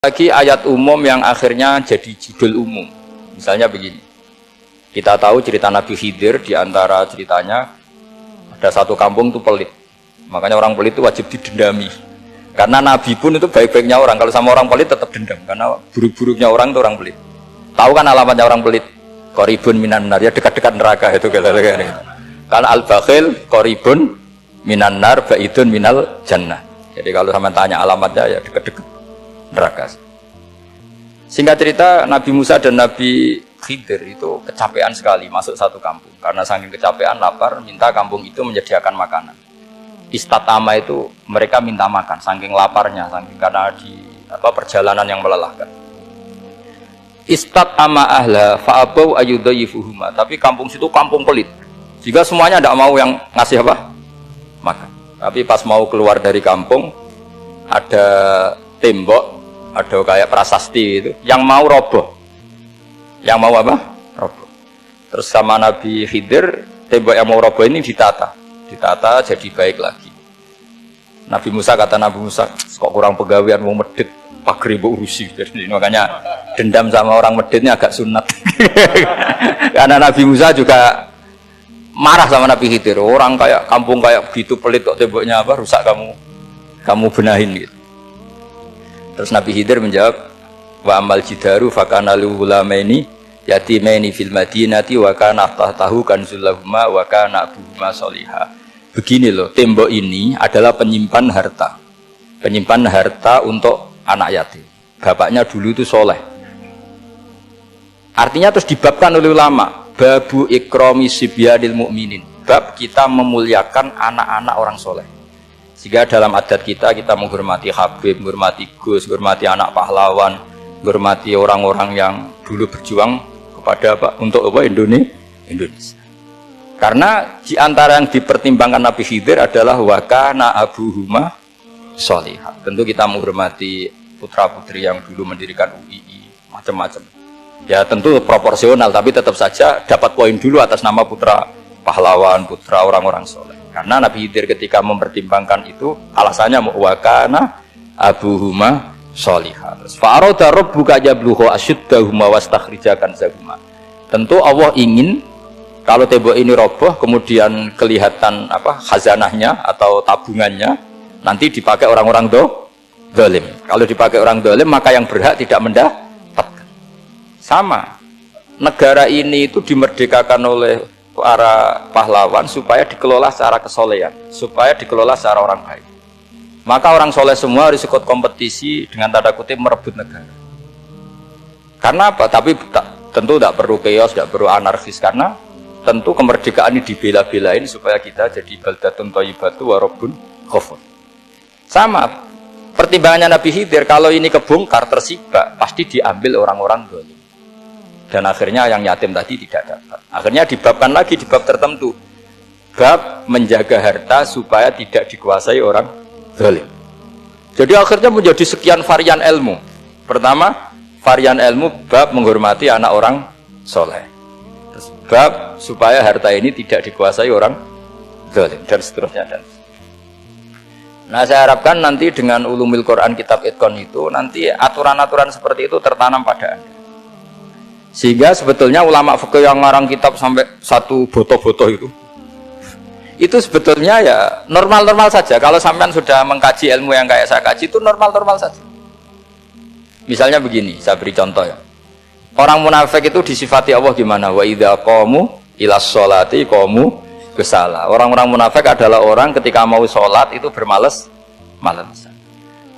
Lagi ayat umum yang akhirnya jadi judul umum. Misalnya begini. Kita tahu cerita Nabi Khidir, di antara ceritanya ada satu kampung itu pelit. Makanya orang pelit itu wajib didendami. Karena Nabi pun itu baik-baiknya orang. Kalau sama orang pelit tetap dendam. Karena buruk-buruknya orang itu orang pelit. Tahu kan alamatnya orang pelit? Qoribun minan nar, ya dekat-dekat neraka itu. Karena al-bakhil qoribun minan nar, ba'idun minal jannah. Jadi kalau sama tanya alamatnya ya dekat-dekat neraka. Singkat cerita, Nabi Musa dan Nabi Khidir itu kecapean sekali masuk satu kampung. Karena saking kecapean, lapar, minta kampung itu menyediakan makanan. Istatama itu mereka minta makan, saking laparnya, saking karena di perjalanan yang melelahkan. Istatama ahla fa'abau ayyudhayifuhuma. Tapi kampung situ kampung pelit. Jika semuanya tidak mau yang ngasih apa? Makan. Tapi pas mau keluar dari kampung, ada tembok, ada kayak prasasti itu, yang mau roboh. Yang mau apa? Roboh. Terus sama Nabi Khidir, tembok yang mau roboh ini ditata jadi baik lagi. Nabi Musa kata Nabi Musa, kok kurang pegawaian mau medit, pagri mbok urusi. Jadi makanya dendam sama orang meditnya agak sunat. Karena Nabi Musa juga marah sama Nabi Khidir, orang kayak kampung kayak begitu pelit kok temboknya apa rusak, kamu benahin gitu. Terus Nabi Khidir menjawab, wa amal jidaru fakana lulamaini yatimaini fil madinati wa kana tahtahu kanzul lahuma wa kana abuhuma sholiha. Begini loh, tembok ini adalah penyimpan harta untuk anak yatim. Bapaknya dulu itu soleh. Artinya terus dibabkan oleh ulama, babu ikrami sibyanil mu'minin, bab kita memuliakan anak-anak orang soleh. Sehingga dalam adat kita menghormati Habib, menghormati Gus, menghormati anak pahlawan, menghormati orang-orang yang dulu berjuang kepada untuk Indonesia. Karena di antara yang dipertimbangkan Nabi Khidir adalah wa kana abuhuma sholihan. Tentu kita menghormati putra-putri yang dulu mendirikan UII, macam-macam. Ya tentu proporsional, tapi tetap saja dapat poin dulu atas nama putra pahlawan, putra orang-orang soleh. Karena Nabi Khidir ketika mempertimbangkan itu alasannya wa kana abuhuma sholihan. Fa'arada rabbuka yablugha ashuddahuma wastakhrijakan zahuma. Tentu Allah ingin kalau tembok ini roboh kemudian kelihatan khazanahnya atau tabungannya nanti dipakai orang-orang zalim. Kalau dipakai orang zalim maka yang berhak tidak mendapatkan. Sama. Negara ini itu dimerdekakan oleh para pahlawan supaya dikelola secara kesolehan, supaya dikelola secara orang baik. Maka orang soleh semua harus ikut kompetisi dengan tanda kutip merebut negara. Karena apa? Tapi tentu tidak perlu chaos, tidak perlu anarkis, karena tentu kemerdekaan ini dibela-belain supaya kita jadi baldatun thayyibatu wa rabbun ghafur. Sama pertimbangannya Nabi Khidir, kalau ini kebongkar tersibak pasti diambil orang-orang zalim. Dan akhirnya yang yatim tadi tidak dapat. Akhirnya dibabkan lagi di bab tertentu. Bab menjaga harta supaya tidak dikuasai orang zalim. Jadi akhirnya menjadi sekian varian ilmu. Pertama, varian ilmu bab menghormati anak orang soleh. Terus bab supaya harta ini tidak dikuasai orang zalim. Dan seterusnya. Nah saya harapkan nanti dengan ulumil Quran kitab Itqan itu, nanti aturan-aturan seperti itu tertanam pada Anda. Sehingga sebetulnya ulama fikih yang ngarang kitab sampai satu boto-boto itu sebetulnya ya normal-normal saja. Kalau sampean sudah mengkaji ilmu yang kayak saya kaji itu normal-normal saja. Misalnya begini, saya beri contoh ya. Orang munafik itu disifati Allah gimana? Wa idza qamu ilas sholati qamu kusala. Orang-orang munafik adalah orang ketika mau sholat itu bermalas-malasan.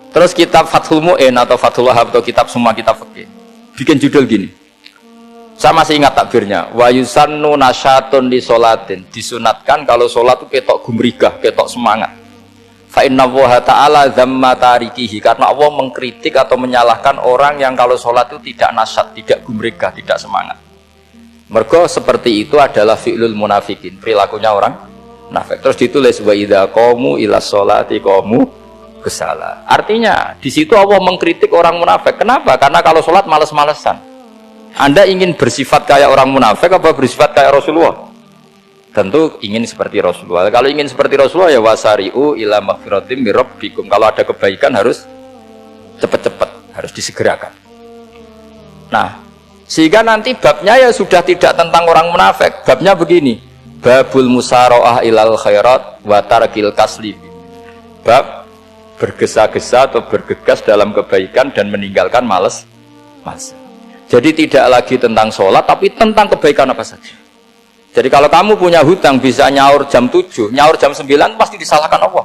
Terus kitab Fathul Mu'in atau Fathul Wahhab atau kitab semua kitab fikih bikin judul gini. Saya masih ingat takbirnya. Wa yusannu nasyatun li sholatin. Disunatkan kalau sholat itu ketok gumrigah, ketok semangat. Fa inna Allaha ta'ala dzamma tarikihi. Karena Allah mengkritik atau menyalahkan orang yang kalau sholat itu tidak nasyat, tidak gumrigah, tidak semangat. Mergo seperti itu adalah fi'lul munafikin, perilakunya orang munafik. Terus ditulis wa idza qamu ila sholati qamu kusala. Artinya di situ Allah mengkritik orang munafik. Kenapa? Karena kalau sholat males-malesan. Anda ingin bersifat kayak orang munafik apa bersifat kayak Rasulullah? Tentu ingin seperti Rasulullah. Kalau ingin seperti Rasulullah ya wasari'u ila maghfiratim mir rabbikum. Kalau ada kebaikan harus cepat-cepat. harus disegerakan. Nah, sehingga nanti babnya ya sudah tidak tentang orang munafik. Babnya begini, babul musyaroah ilal khairat wa tarkil kasli. Bab bergesa-gesa atau bergegas dalam kebaikan dan meninggalkan males. Jadi tidak lagi tentang sholat, tapi tentang kebaikan apa saja. Jadi kalau kamu punya hutang bisa nyaur jam 7, nyaur jam 9 pasti disalahkan Allah.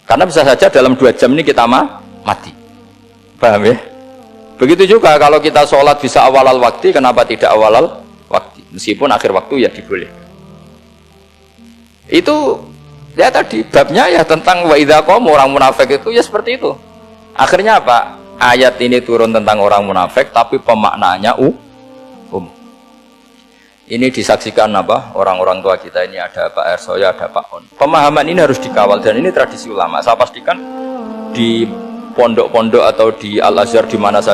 Karena bisa saja dalam 2 jam ini kita mati. Paham ya? Begitu juga kalau kita sholat bisa awalal waktu, kenapa tidak awalal waktu? Meskipun akhir waktu ya dibolehkan. Itu ya tadi babnya ya tentang wa idza qamu, orang munafik itu ya seperti itu. Akhirnya apa? Ayat ini turun tentang orang munafik tapi pemaknaannya Ini disaksikan apa? Orang-orang tua kita ini ada Pak Ersoya, ada Pak On. Pemahaman ini harus dikawal dan ini tradisi ulama. Saya pastikan di pondok-pondok atau di Al-Azhar di mana saja